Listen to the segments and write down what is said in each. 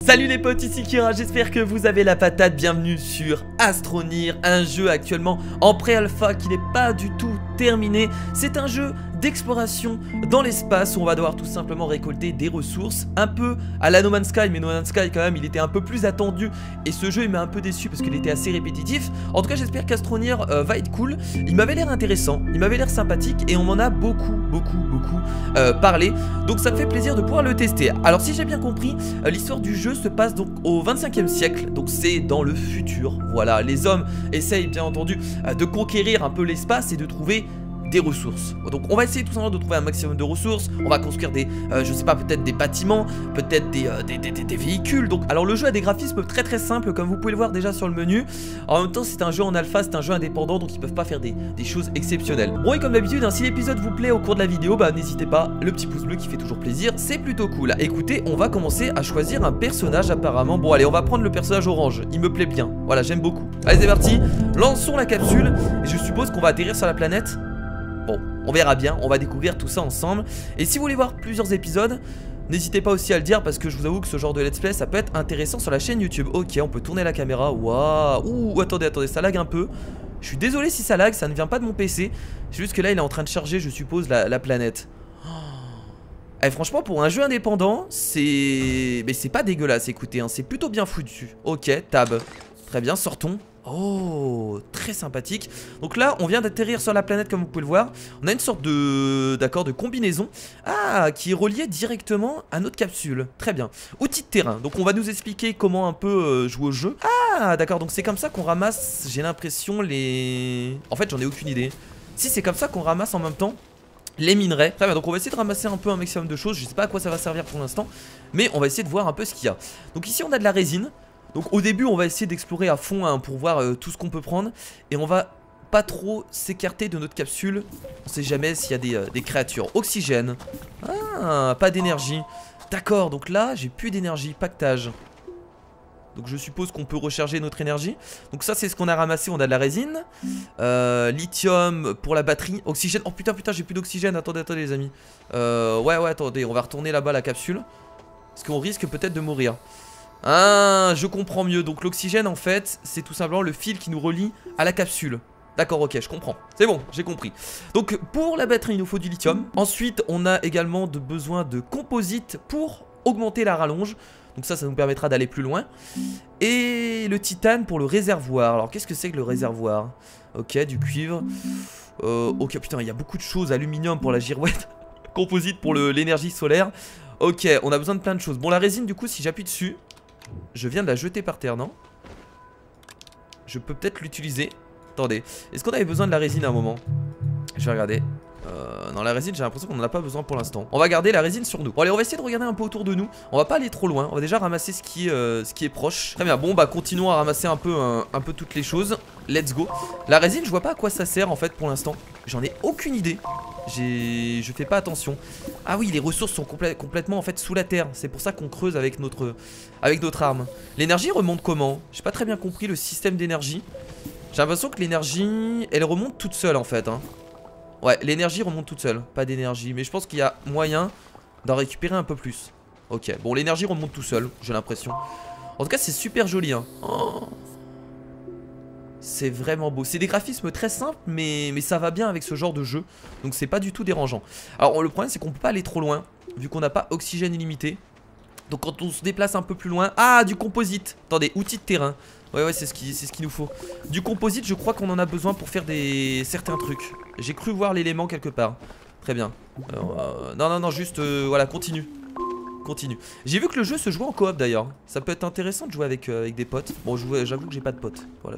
Salut les potes, ici Kira, j'espère que vous avez la patate. Bienvenue sur Astroneer, un jeu actuellement en pré-alpha qui n'est pas du tout terminé. C'est un jeu d'exploration dans l'espace où on va devoir tout simplement récolter des ressources, un peu à la No Man's Sky, mais No Man's Sky quand même il était un peu plus attendu et ce jeu il m'a un peu déçu parce qu'il était assez répétitif. En tout cas j'espère qu'Astroneer va être cool. Il m'avait l'air intéressant, il m'avait l'air sympathique et on m'en a beaucoup parlé, donc ça me fait plaisir de pouvoir le tester. Alors si j'ai bien compris, l'histoire du jeu se passe donc au 25e siècle, donc c'est dans le futur. Voilà, les hommes essayent bien entendu de conquérir un peu l'espace et de trouver des ressources. Donc on va essayer tout simplement de trouver un maximum de ressources. On va construire des, je sais pas, peut-être des bâtiments, peut-être des véhicules. Donc alors le jeu a des graphismes très simples comme vous pouvez le voir déjà sur le menu. En même temps c'est un jeu en alpha, c'est un jeu indépendant, donc ils peuvent pas faire des choses exceptionnelles. Bon, et comme d'habitude hein, si l'épisode vous plaît au cours de la vidéo, bah n'hésitez pas, le petit pouce bleu qui fait toujours plaisir, c'est plutôt cool. Écoutez, on va commencer à choisir un personnage apparemment. Bon allez, on va prendre le personnage orange, il me plaît bien. Voilà, j'aime beaucoup. Allez c'est parti, lançons la capsule et je suppose qu'on va atterrir sur la planète. Bon, on verra bien, on va découvrir tout ça ensemble. Et si vous voulez voir plusieurs épisodes, n'hésitez pas aussi à le dire parce que je vous avoue que ce genre de let's play ça peut être intéressant sur la chaîne YouTube. Ok, on peut tourner la caméra, waouh. Ouh, attendez, ça lag un peu. Je suis désolé si ça lag, ça ne vient pas de mon PC. C'est juste que là il est en train de charger, je suppose, la planète. Eh, franchement pour un jeu indépendant, c'est pas dégueulasse, écoutez, hein, c'est plutôt bien foutu. Ok, tab, très bien, sortons. Oh, très sympathique. Donc là, on vient d'atterrir sur la planète comme vous pouvez le voir. On a une sorte de combinaison. Ah, qui est reliée directement à notre capsule. Très bien. Outil de terrain. Donc on va nous expliquer comment un peu jouer au jeu. Ah, d'accord. Donc c'est comme ça qu'on ramasse, j'ai l'impression, les... En fait, j'en ai aucune idée. Si, c'est comme ça qu'on ramasse en même temps les minerais. Très bien, donc on va essayer de ramasser un peu un maximum de choses. Je sais pas à quoi ça va servir pour l'instant, mais on va essayer de voir un peu ce qu'il y a. Donc ici, on a de la résine. Donc au début on va essayer d'explorer à fond hein, pour voir tout ce qu'on peut prendre. Et on va pas trop s'écarter de notre capsule. On sait jamais s'il y a des créatures. Oxygène. Ah, pas d'énergie. D'accord, donc là j'ai plus d'énergie. Pactage. Donc je suppose qu'on peut recharger notre énergie. Donc ça c'est ce qu'on a ramassé, on a de la résine. Lithium pour la batterie. Oxygène, oh putain j'ai plus d'oxygène. Attendez les amis. Ouais attendez, on va retourner là-bas la capsule. Parce qu'on risque peut-être de mourir. Ah, je comprends mieux. Donc l'oxygène en fait c'est tout simplement le fil qui nous relie à la capsule. D'accord, ok, je comprends. C'est bon, j'ai compris. Donc pour la batterie il nous faut du lithium. Ensuite on a également besoin de composite pour augmenter la rallonge. Donc ça nous permettra d'aller plus loin. Et le titane pour le réservoir. Alors qu'est-ce que c'est que le réservoir? Ok, du cuivre. Ok, putain il y a beaucoup de choses. Aluminium pour la girouette. Composite pour l'énergie solaire. Ok, on a besoin de plein de choses. Bon, la résine du coup si j'appuie dessus, je viens de la jeter par terre, non? Je peux peut-être l'utiliser. Attendez, est-ce qu'on avait besoin de la résine à un moment? Je vais regarder. Non, la résine j'ai l'impression qu'on n'en a pas besoin pour l'instant. On va garder la résine sur nous. Bon allez, on va essayer de regarder un peu autour de nous. On va pas aller trop loin, on va déjà ramasser ce qui est proche. Très bien, bon bah continuons à ramasser un peu toutes les choses. Let's go. La résine je vois pas à quoi ça sert en fait pour l'instant. J'en ai aucune idée. Je fais pas attention. Ah oui, les ressources sont complètement en fait sous la terre. C'est pour ça qu'on creuse avec notre arme. L'énergie remonte comment? J'ai pas très bien compris le système d'énergie. J'ai l'impression que l'énergie elle remonte toute seule en fait hein. Ouais, l'énergie remonte toute seule, pas d'énergie. Mais je pense qu'il y a moyen d'en récupérer un peu plus. Ok, bon l'énergie remonte tout seul, j'ai l'impression. En tout cas c'est super joli hein. Oh, c'est vraiment beau. C'est des graphismes très simples mais ça va bien avec ce genre de jeu. Donc c'est pas du tout dérangeant. Alors le problème c'est qu'on peut pas aller trop loin, vu qu'on n'a pas oxygène illimité. Donc quand on se déplace un peu plus loin... Ah, du composite. Attendez, outils de terrain. Ouais, c'est ce qu'il nous faut. Du composite, je crois qu'on en a besoin pour faire certains trucs. J'ai cru voir l'élément quelque part. Très bien. Non, juste, voilà, continue. J'ai vu que le jeu se jouait en coop d'ailleurs. Ça peut être intéressant de jouer avec des potes. Bon, j'avoue que j'ai pas de potes. Voilà,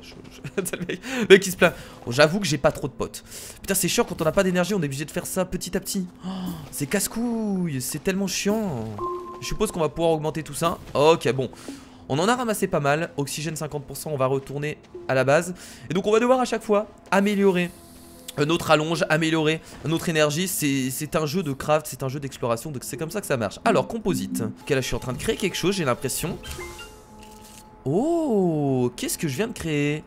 le mec qui se plaint. Bon, j'avoue que j'ai pas trop de potes. Putain, c'est chiant quand on n'a pas d'énergie, on est obligé de faire ça petit à petit. Oh, c'est casse-couille, c'est tellement chiant. Je suppose qu'on va pouvoir augmenter tout ça. Ok, bon. On en a ramassé pas mal. Oxygène 50%, on va retourner à la base. Et donc on va devoir à chaque fois améliorer notre rallonge, améliorer notre énergie. C'est un jeu de craft, c'est un jeu d'exploration. Donc c'est comme ça que ça marche. Alors, composite. Ok, là je suis en train de créer quelque chose, j'ai l'impression. Oh, qu'est-ce que je viens de créer?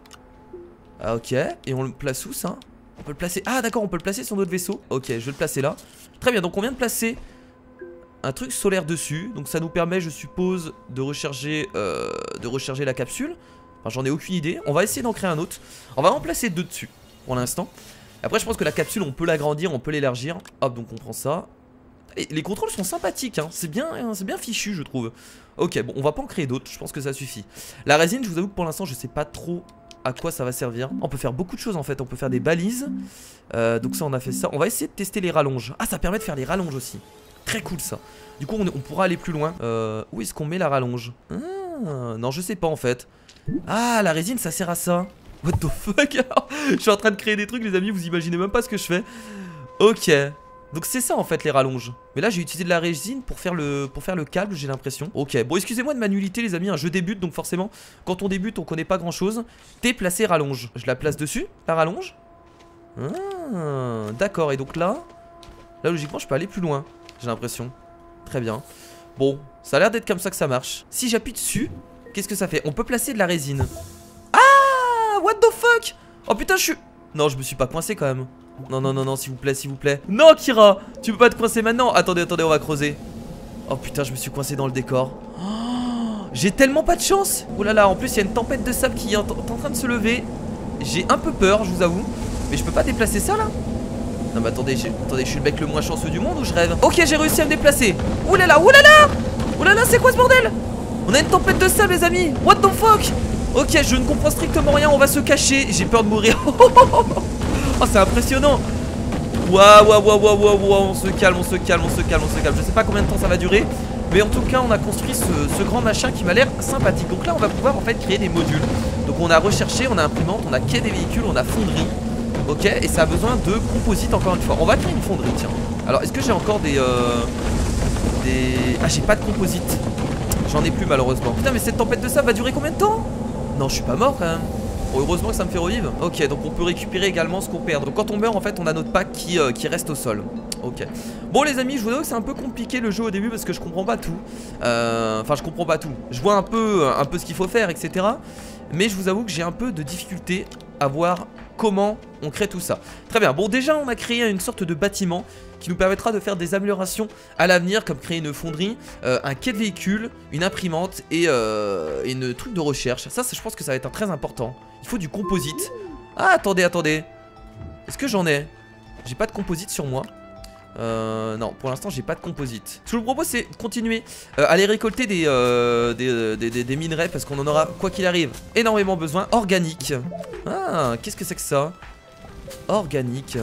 Ah, ok, et on le place où ça? On peut le placer... Ah d'accord, on peut le placer sur notre vaisseau. Ok, je vais le placer là. Très bien, donc on vient de placer un truc solaire dessus. Donc ça nous permet, je suppose, de recharger la capsule. Enfin, j'en ai aucune idée. On va essayer d'en créer un autre. On va en placer 2 dessus pour l'instant. Après, je pense que la capsule, on peut l'agrandir, on peut l'élargir. Hop, donc on prend ça. Et les contrôles sont sympathiques, hein. C'est bien fichu, je trouve. Ok, bon, on va pas en créer d'autres. Je pense que ça suffit. La résine, je vous avoue que pour l'instant, je sais pas trop à quoi ça va servir. On peut faire beaucoup de choses en fait. On peut faire des balises. Donc ça, on a fait ça. On va essayer de tester les rallonges. Ah, ça permet de faire les rallonges aussi. Très cool ça. Du coup, on pourra aller plus loin. Où est-ce qu'on met la rallonge? Non, je sais pas en fait. Ah, la résine, ça sert à ça. What the fuck? Je suis en train de créer des trucs, les amis. Vous imaginez même pas ce que je fais. Ok. Donc c'est ça en fait les rallonges. Mais là j'ai utilisé de la résine pour faire le câble, j'ai l'impression. Ok, bon excusez-moi de ma nullité les amis, hein. Je débute donc forcément quand on débute on connaît pas grand chose. Déplacer rallonge. Je la place dessus, la rallonge. D'accord, et donc là logiquement je peux aller plus loin, j'ai l'impression. Très bien. Bon, ça a l'air d'être comme ça que ça marche. Si j'appuie dessus, qu'est-ce que ça fait? On peut placer de la résine. Ah, what the fuck? Oh putain je suis... Non je me suis pas coincé quand même. Non, non, non, non, s'il vous plaît, s'il vous plaît. Non, Kira, tu peux pas te coincer maintenant. Attendez, attendez, on va creuser. Oh putain, je me suis coincé dans le décor. Oh, j'ai tellement pas de chance. Oh là là, en plus, il y a une tempête de sable qui est en train de se lever. J'ai un peu peur, je vous avoue. Mais je peux pas déplacer ça là? Non, mais attendez, je suis le mec le moins chanceux du monde ou je rêve? Ok, j'ai réussi à me déplacer. Ouh là là, ouh là là. Ouh là là, c'est quoi ce bordel? On a une tempête de sable, les amis. What the fuck? Ok, je ne comprends strictement rien, on va se cacher. J'ai peur de mourir. Oh, c'est impressionnant. Waouh, waouh, waouh, waouh, waouh, on se calme, on se calme, on se calme, on se calme. Je sais pas combien de temps ça va durer, mais en tout cas, on a construit ce grand machin qui m'a l'air sympathique. Donc là, on va pouvoir en fait créer des modules. Donc on a recherché, on a imprimante, on a quai des véhicules, on a fonderie. Ok, et ça a besoin de composite encore une fois. On va créer une fonderie, tiens. Alors, est-ce que j'ai encore des... Ah, j'ai pas de composite. J'en ai plus malheureusement. Putain, mais cette tempête de sable va durer combien de temps? Non, je suis pas mort quand même. Bon, heureusement que ça me fait revivre. Ok, donc on peut récupérer également ce qu'on perd. Donc quand on meurt en fait on a notre pack qui reste au sol. Ok. Bon les amis, je vous avoue que c'est un peu compliqué le jeu au début parce que je comprends pas tout. Enfin je comprends pas tout. Je vois un peu ce qu'il faut faire, etc. Mais je vous avoue que j'ai un peu de difficulté à voir comment on crée tout ça. Très bien, bon déjà on a créé une sorte de bâtiment qui nous permettra de faire des améliorations à l'avenir, comme créer une fonderie, un quai de véhicule, une imprimante et une truc de recherche. Ça je pense que ça va être très important. Il faut du composite. Ah attendez, attendez. Est-ce que j'en ai? J'ai pas de composite sur moi. Non, pour l'instant j'ai pas de composite. Ce que je vous propose c'est de continuer à aller récolter des minerais parce qu'on en aura, quoi qu'il arrive, énormément besoin. Organique. Ah, qu'est-ce que c'est que ça? Organique.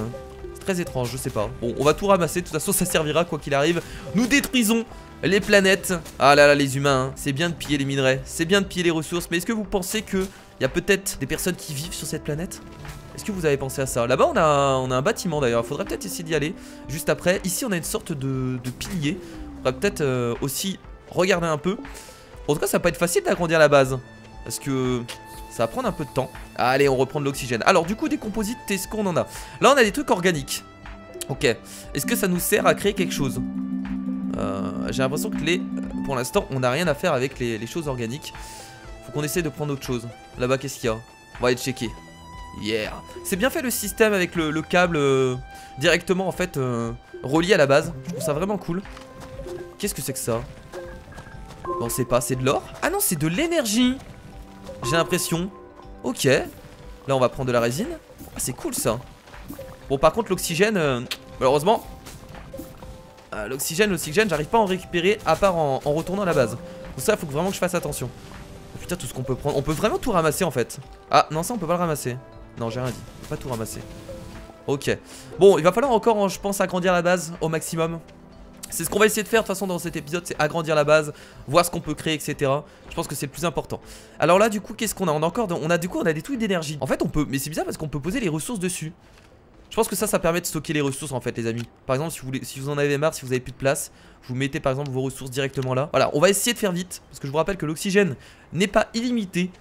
C'est très étrange, je sais pas. Bon, on va tout ramasser, de toute façon ça servira quoi qu'il arrive. Nous détruisons les planètes. Ah là là, les humains, hein. C'est bien de piller les minerais, c'est bien de piller les ressources. Mais est-ce que vous pensez qu'il y a peut-être des personnes qui vivent sur cette planète? Est-ce que vous avez pensé à ça? Là-bas on a un bâtiment d'ailleurs, il faudrait peut-être essayer d'y aller juste après. Ici on a une sorte de pilier. On va peut-être aussi regarder un peu. En tout cas ça va pas être facile d'agrandir la base parce que ça va prendre un peu de temps. Allez, on reprend de l'oxygène. Alors du coup des composites, est-ce qu'on en a? Là on a des trucs organiques. Ok, est-ce que ça nous sert à créer quelque chose? J'ai l'impression que pour l'instant on n'a rien à faire avec les choses organiques. Faut qu'on essaie de prendre autre chose. Là-bas qu'est-ce qu'il y a? On va aller checker. Yeah. C'est bien fait le système avec le câble directement en fait relié à la base. Je trouve ça vraiment cool. Qu'est-ce que c'est que ça? Non c'est pas, c'est de l'or. Ah non c'est de l'énergie. J'ai l'impression. Ok. Là on va prendre de la résine. Ah c'est cool ça. Bon par contre l'oxygène malheureusement l'oxygène j'arrive pas à en récupérer à part en retournant à la base. Donc ça faut vraiment que je fasse attention. Oh, putain tout ce qu'on peut prendre. On peut vraiment tout ramasser en fait. Ah non ça on peut pas le ramasser. Non j'ai rien dit, on peut pas tout ramasser. Ok. Bon il va falloir encore je pense agrandir la base au maximum. C'est ce qu'on va essayer de faire de toute façon dans cet épisode. C'est agrandir la base, voir ce qu'on peut créer, etc. Je pense que c'est le plus important. Alors là du coup qu'est-ce qu'on a? On a encore on a des trucs d'énergie. En fait on peut, mais c'est bizarre parce qu'on peut poser les ressources dessus. Je pense que ça permet de stocker les ressources en fait les amis. Par exemple si vous en avez marre, si vous avez plus de place, vous mettez par exemple vos ressources directement là. Voilà, on va essayer de faire vite parce que je vous rappelle que l'oxygène n'est pas illimité.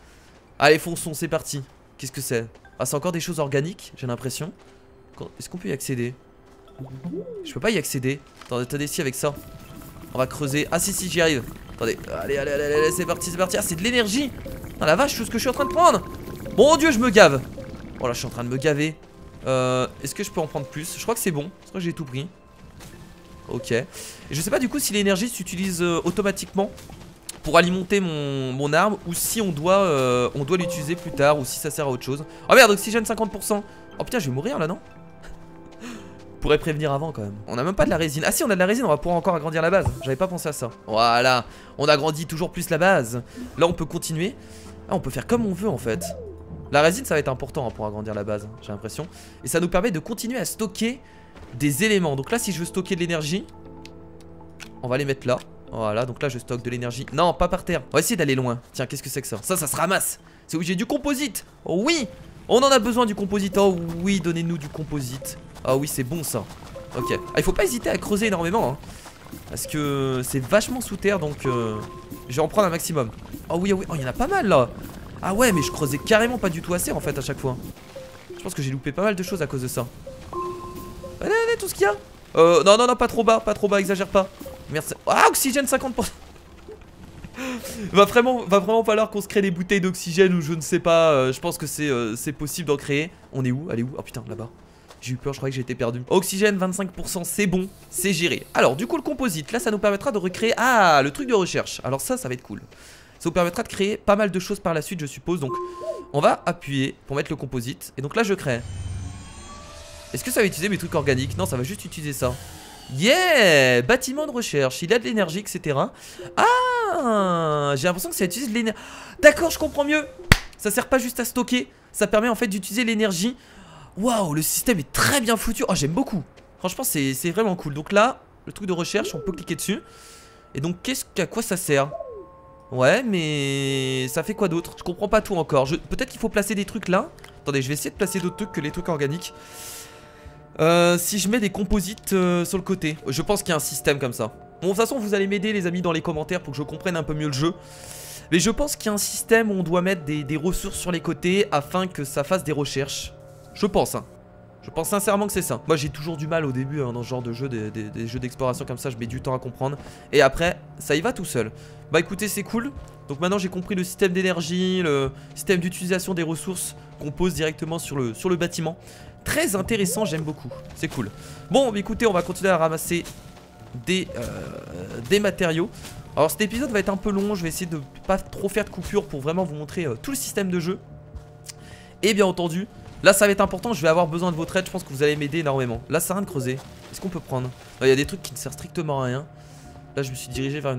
Allez fonçons, c'est parti. Qu'est-ce que c'est? Ah c'est encore des choses organiques, j'ai l'impression. Est-ce qu'on peut y accéder? Je peux pas y accéder. Attendez, ici avec ça. On va creuser. Ah si j'y arrive. Attendez, allez, c'est parti, c'est parti. Ah c'est de l'énergie. Ah la vache, tout ce que je suis en train de prendre. Mon dieu, je me gave. Oh là, je suis en train de me gaver. Est-ce que je peux en prendre plus? Je crois que c'est bon, je crois que j'ai tout pris. Ok. Et je sais pas du coup si l'énergie s'utilise automatiquement pour alimenter mon arme, ou si on doit l'utiliser plus tard, ou si ça sert à autre chose. Oh merde, oxygène 50%. Oh putain, je vais mourir là, non? Pourrait prévenir avant quand même. On a même pas de la résine. Ah si, on a de la résine, on va pouvoir encore agrandir la base. J'avais pas pensé à ça. Voilà, on agrandit toujours plus la base. Là on peut continuer. Ah, on peut faire comme on veut en fait. La résine ça va être important hein, pour agrandir la base, j'ai l'impression. Et ça nous permet de continuer à stocker des éléments. Donc là si je veux stocker de l'énergie, on va les mettre là. Voilà, donc là je stocke de l'énergie. Non, pas par terre. On va essayer d'aller loin. Tiens, qu'est-ce que c'est que ça? Ça se ramasse. C'est où j'ai du composite. Oh oui, on en a besoin du composite. Oh oui, donnez-nous du composite. Ah oui, c'est bon ça. Ok. Ah, il faut pas hésiter à creuser énormément hein, parce que c'est vachement sous terre. Donc je vais en prendre un maximum. Oh oui, oh oui. Oh, il y en a pas mal là. Ah ouais, mais je creusais carrément pas du tout assez en fait à chaque fois. Je pense que j'ai loupé pas mal de choses à cause de ça. Allez, allez, tout ce qu'il y a. Non, non, non, pas trop bas, exagère pas. Merci. Ah, oxygène 50%. va vraiment falloir qu'on se crée des bouteilles d'oxygène ou je ne sais pas. Je pense que c'est possible d'en créer. On est où? Elle est où? Oh putain, là-bas. J'ai eu peur, je croyais que j'étais perdu. Oxygène 25%, c'est bon, c'est géré. Alors du coup le composite, là ça nous permettra de recréer... Ah, le truc de recherche. Alors ça va être cool. Ça vous permettra de créer pas mal de choses par la suite je suppose. Donc on va appuyer pour mettre le composite. Et donc là je crée. Est-ce que ça va utiliser mes trucs organiques? Non, ça va juste utiliser ça. Yeah, bâtiment de recherche, il a de l'énergie, etc. Ah, j'ai l'impression que ça utilise de l'énergie. D'accord, je comprends mieux. Ça sert pas juste à stocker, ça permet en fait d'utiliser l'énergie. Waouh, le système est très bien foutu. Oh, j'aime beaucoup. Franchement, c'est vraiment cool. Donc là, le truc de recherche, on peut cliquer dessus. Et donc, à quoi ça sert? Ouais, mais ça fait quoi d'autre? Je comprends pas tout encore. Peut-être qu'il faut placer des trucs là. Attendez, je vais essayer de placer d'autres trucs que les trucs organiques. Si je mets des composites sur le côté, je pense qu'il y a un système comme ça. Bon, de toute façon, vous allez m'aider les amis dans les commentaires pour que je comprenne un peu mieux le jeu. Mais je pense qu'il y a un système où on doit mettre des ressources sur les côtés afin que ça fasse des recherches. Je pense, hein. Je pense sincèrement que c'est ça. Moi j'ai toujours du mal au début hein, dans ce genre de jeu, des jeux d'exploration comme ça, je mets du temps à comprendre. Et après, ça y va tout seul. Bah écoutez, c'est cool. Donc maintenant j'ai compris le système d'énergie, le système d'utilisation des ressources qu'on pose directement sur le bâtiment. Très intéressant, j'aime beaucoup, c'est cool. Bon, bah écoutez, on va continuer à ramasser des matériaux. Alors cet épisode va être un peu long, je vais essayer de pas trop faire de coupure pour vraiment vous montrer tout le système de jeu. Et bien entendu, là ça va être important, je vais avoir besoin de votre aide, je pense que vous allez m'aider énormément. Là ça sert à rien de creuser, est-ce qu'on peut prendre? Il y a des trucs qui ne servent strictement à rien. Là je me suis dirigé vers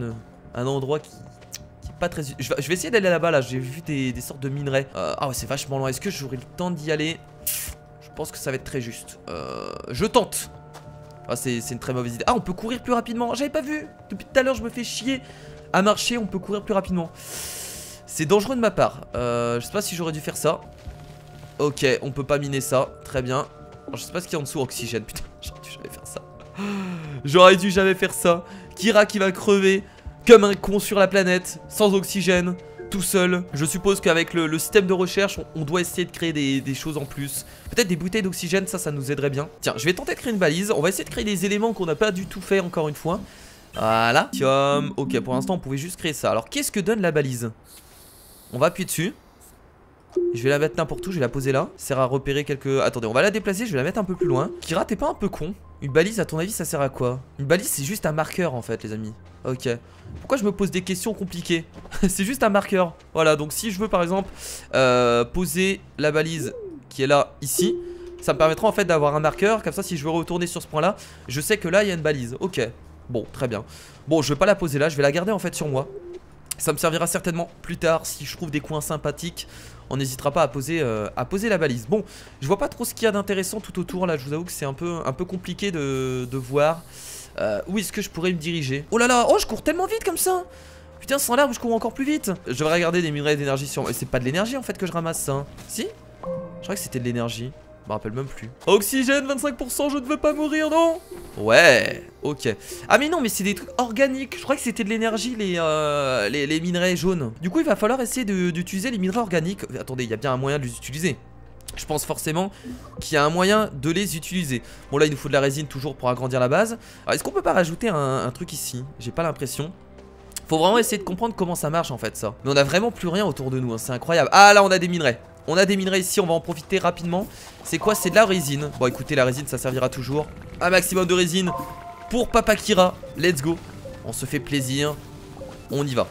un endroit qui est pas très... Je vais essayer d'aller là-bas, là j'ai vu des sortes de minerais. Ah ouais c'est vachement loin, est-ce que j'aurai le temps d'y aller? Je pense que ça va être très juste. Je tente. Ah c'est une très mauvaise idée. Ah on peut courir plus rapidement, j'avais pas vu. Depuis tout à l'heure je me fais chier à marcher, on peut courir plus rapidement. C'est dangereux de ma part, je sais pas si j'aurais dû faire ça. Ok, on peut pas miner ça, très bien. Alors, je sais pas ce qu'il y a en dessous, oxygène, putain, j'aurais dû jamais faire ça. J'aurais dû jamais faire ça. Kira qui va crever comme un con sur la planète, sans oxygène, tout seul. Je suppose qu'avec le système de recherche, on doit essayer de créer des choses en plus. Peut-être des bouteilles d'oxygène, ça nous aiderait bien. Tiens, je vais tenter de créer une balise. On va essayer de créer des éléments qu'on n'a pas du tout fait encore une fois. Voilà, tiens, ok, pour l'instant on pouvait juste créer ça. Alors qu'est-ce que donne la balise? On va appuyer dessus. Je vais la mettre n'importe où, je vais la poser là. Ça sert à repérer quelques... Attendez, on va la déplacer, je vais la mettre un peu plus loin. Kira, t'es pas un peu con? Une balise, à ton avis, ça sert à quoi? Une balise, c'est juste un marqueur en fait, les amis. Ok. Pourquoi je me pose des questions compliquées? C'est juste un marqueur. Voilà, donc si je veux par exemple poser la balise qui est là, ici, ça me permettra en fait d'avoir un marqueur. Comme ça, si je veux retourner sur ce point là, je sais que là, il y a une balise. Ok. Bon, très bien. Bon, je vais pas la poser là, je vais la garder en fait sur moi. Ça me servira certainement plus tard si je trouve des coins sympathiques. On n'hésitera pas à poser la balise. Bon, je vois pas trop ce qu'il y a d'intéressant tout autour là. Je vous avoue que c'est un peu compliqué de voir où est-ce que je pourrais me diriger. Oh là là, oh je cours tellement vite comme ça. Putain, sans l'arbre je cours encore plus vite. Je vais regarder des minerais d'énergie sur moi. C'est pas de l'énergie en fait que je ramasse ça hein. Si? Je crois que c'était de l'énergie. Je me rappelle même plus. Oxygène 25%, je ne veux pas mourir, non? Ouais, ok. Ah mais non, mais c'est des trucs organiques. Je crois que c'était de l'énergie, les minerais jaunes. Du coup, il va falloir essayer d'utiliser les minerais organiques. Attendez, il y a bien un moyen de les utiliser. Je pense forcément qu'il y a un moyen de les utiliser. Bon là, il nous faut de la résine toujours pour agrandir la base. Alors, est-ce qu'on peut pas rajouter un truc ici? J'ai pas l'impression. Faut vraiment essayer de comprendre comment ça marche en fait ça. Mais on a vraiment plus rien autour de nous, hein. C'est incroyable. Ah là, on a des minerais. On a des minerais ici, on va en profiter rapidement. C'est quoi? C'est de la résine. Bon écoutez, la résine ça servira toujours. Un maximum de résine. pour Papa Kira. Let's go. On se fait plaisir. On y va.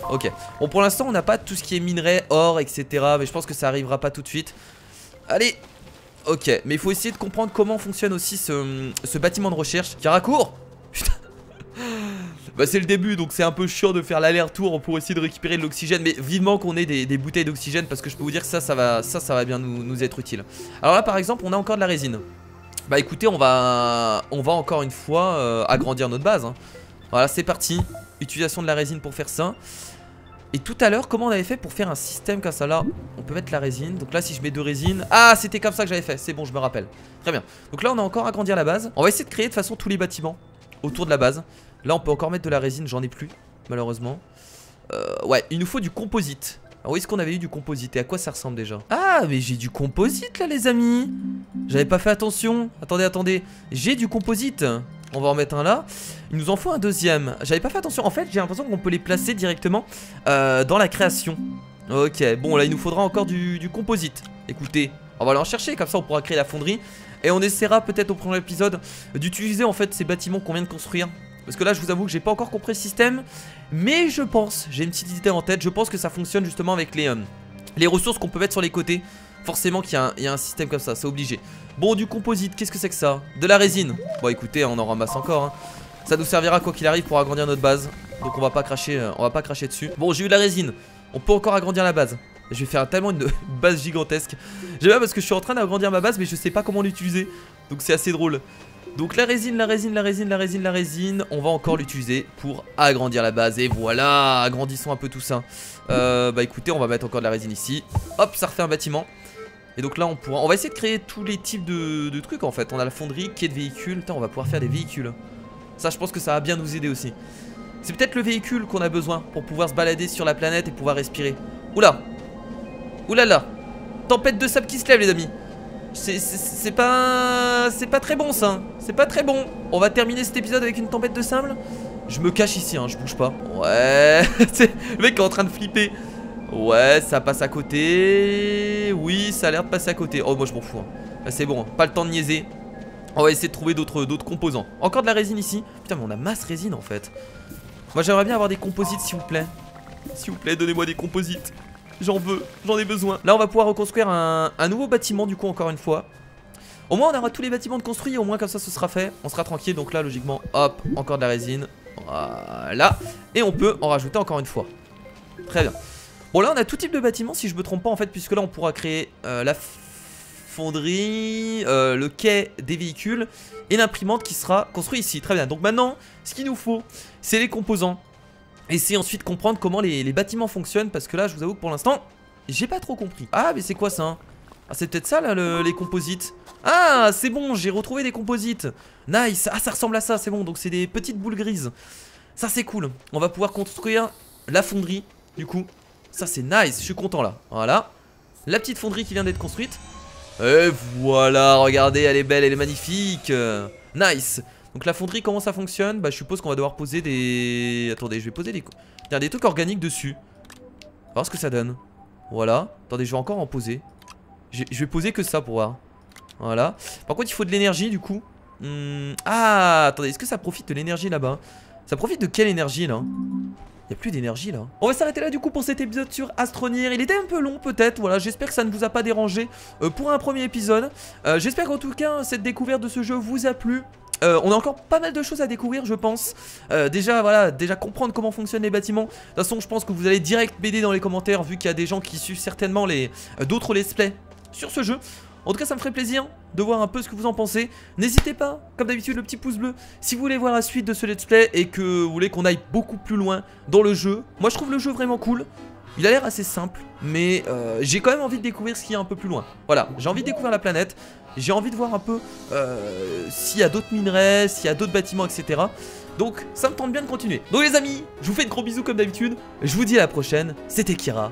Ok. Bon, pour l'instant, on n'a pas tout ce qui est minerai, or, etc. Mais je pense que ça arrivera pas tout de suite. Allez. Ok. Mais il faut essayer de comprendre comment fonctionne aussi ce bâtiment de recherche. Kira, cours. Putain. Bah, c'est le début, donc c'est un peu chiant de faire l'aller-retour pour essayer de récupérer de l'oxygène. Mais vivement qu'on ait des bouteilles d'oxygène, parce que je peux vous dire que ça va bien nous être utile. Alors là, par exemple, on a encore de la résine. Bah écoutez, on va encore une fois agrandir notre base, hein. Voilà, c'est parti. Utilisation de la résine pour faire ça. Et tout à l'heure, comment on avait fait pour faire un système comme ça? Là, on peut mettre la résine. Donc là, si je mets 2 résines... Ah, c'était comme ça que j'avais fait. C'est bon, je me rappelle. Très bien. Donc là, on a encore agrandir la base. On va essayer de créer de toute façon tous les bâtiments autour de la base. Là, on peut encore mettre de la résine. J'en ai plus, malheureusement. Ouais, il nous faut du composite. Alors, où est-ce qu'on avait eu du composite? Et à quoi ça ressemble déjà? Ah, mais j'ai du composite là, les amis. J'avais pas fait attention. Attendez. J'ai du composite. On va en mettre un là. Il nous en faut un deuxième. J'avais pas fait attention. En fait, j'ai l'impression qu'on peut les placer directement dans la création. Ok, bon, là, il nous faudra encore du composite. Écoutez, on va aller en chercher. Comme ça, on pourra créer la fonderie. Et on essaiera peut-être au prochain épisode d'utiliser en fait ces bâtiments qu'on vient de construire. Parce que là, je vous avoue que j'ai pas encore compris le système. Mais je pense, j'ai une petite idée en tête. Je pense que ça fonctionne justement avec les ressources qu'on peut mettre sur les côtés. Forcément qu'il y a un système comme ça, c'est obligé. Bon, du composite, qu'est-ce que c'est que ça? De la résine. Bon, écoutez, on en ramasse encore, hein. Ça nous servira quoi qu'il arrive pour agrandir notre base. Donc on va pas cracher dessus. Bon, j'ai eu de la résine. On peut encore agrandir la base. Je vais faire tellement une base gigantesque. J'aime bien parce que je suis en train d'agrandir ma base, mais je sais pas comment l'utiliser. Donc c'est assez drôle. Donc la résine, on va encore l'utiliser pour agrandir la base. Et voilà, agrandissons un peu tout ça. Bah écoutez, on va mettre encore de la résine ici. Hop, ça refait un bâtiment. Et donc là on va essayer de créer tous les types de trucs en fait. On a la fonderie, quai de véhicules. Putain, on va pouvoir faire des véhicules. Ça, je pense que ça va bien nous aider aussi. C'est peut-être le véhicule qu'on a besoin pour pouvoir se balader sur la planète et pouvoir respirer. Oula. Oulala. Tempête de sable qui se lève, les amis. C'est pas très bon ça. C'est pas très bon. On va terminer cet épisode avec une tempête de sable. Je me cache ici, hein, je bouge pas. Ouais. Le mec est en train de flipper. Ouais, ça passe à côté. Oui, ça a l'air de passer à côté. Oh, moi je m'en fous, hein. C'est bon, pas le temps de niaiser. On va essayer de trouver d'autres composants. Encore de la résine ici. Putain, mais on a masse résine en fait. Moi j'aimerais bien avoir des composites, s'il vous plaît. S'il vous plaît, donnez-moi des composites. J'en veux, j'en ai besoin. Là on va pouvoir reconstruire un nouveau bâtiment du coup, encore une fois. Au moins on aura tous les bâtiments de construits. Au moins comme ça ce sera fait. On sera tranquille. Donc là logiquement, hop, encore de la résine. Voilà. Et on peut en rajouter encore une fois. Très bien. Bon, là on a tout type de bâtiment si je me trompe pas en fait. Puisque là on pourra créer la fonderie, le quai des véhicules et l'imprimante qui sera construite ici. Très bien. Donc maintenant ce qu'il nous faut, c'est les composants. Et c'est ensuite comprendre comment les bâtiments fonctionnent. Parce que là je vous avoue que pour l'instant j'ai pas trop compris. Ah mais c'est quoi ça, hein? Ah c'est peut-être ça là les composites. Ah c'est bon, j'ai retrouvé des composites. Nice. Ah ça ressemble à ça, c'est bon. Donc c'est des petites boules grises. Ça c'est cool. On va pouvoir construire la fonderie du coup. Ça c'est nice, je suis content là. Voilà. La petite fonderie qui vient d'être construite. Et voilà, regardez, elle est belle, elle est magnifique. Nice. Donc la fonderie, comment ça fonctionne? Bah je suppose qu'on va devoir poser des... Attendez, je vais poser des trucs organiques dessus. On va voir ce que ça donne. Voilà. Attendez, je vais encore en poser. Je vais poser que ça pour voir. Voilà. Par contre il faut de l'énergie du coup. Ah, attendez, est-ce que ça profite de l'énergie là-bas? Ça profite de quelle énergie là? Il n'y a plus d'énergie là. On va s'arrêter là du coup pour cet épisode sur Astroneer. Il était un peu long peut-être, voilà, j'espère que ça ne vous a pas dérangé pour un premier épisode. J'espère qu'en tout cas cette découverte de ce jeu vous a plu. On a encore pas mal de choses à découvrir je pense. Déjà voilà, déjà comprendre comment fonctionnent les bâtiments. De toute façon je pense que vous allez direct m'aider dans les commentaires vu qu'il y a des gens qui suivent certainement d'autres let's play sur ce jeu. En tout cas ça me ferait plaisir de voir un peu ce que vous en pensez. N'hésitez pas, comme d'habitude, le petit pouce bleu si vous voulez voir la suite de ce let's play et que vous voulez qu'on aille beaucoup plus loin dans le jeu. Moi je trouve le jeu vraiment cool. Il a l'air assez simple, mais j'ai quand même envie de découvrir ce qu'il y a un peu plus loin. Voilà, j'ai envie de découvrir la planète. J'ai envie de voir un peu s'il y a d'autres minerais, s'il y a d'autres bâtiments, etc. Donc ça me tente bien de continuer. Donc les amis, je vous fais de gros bisous comme d'habitude. Je vous dis à la prochaine, c'était Kira.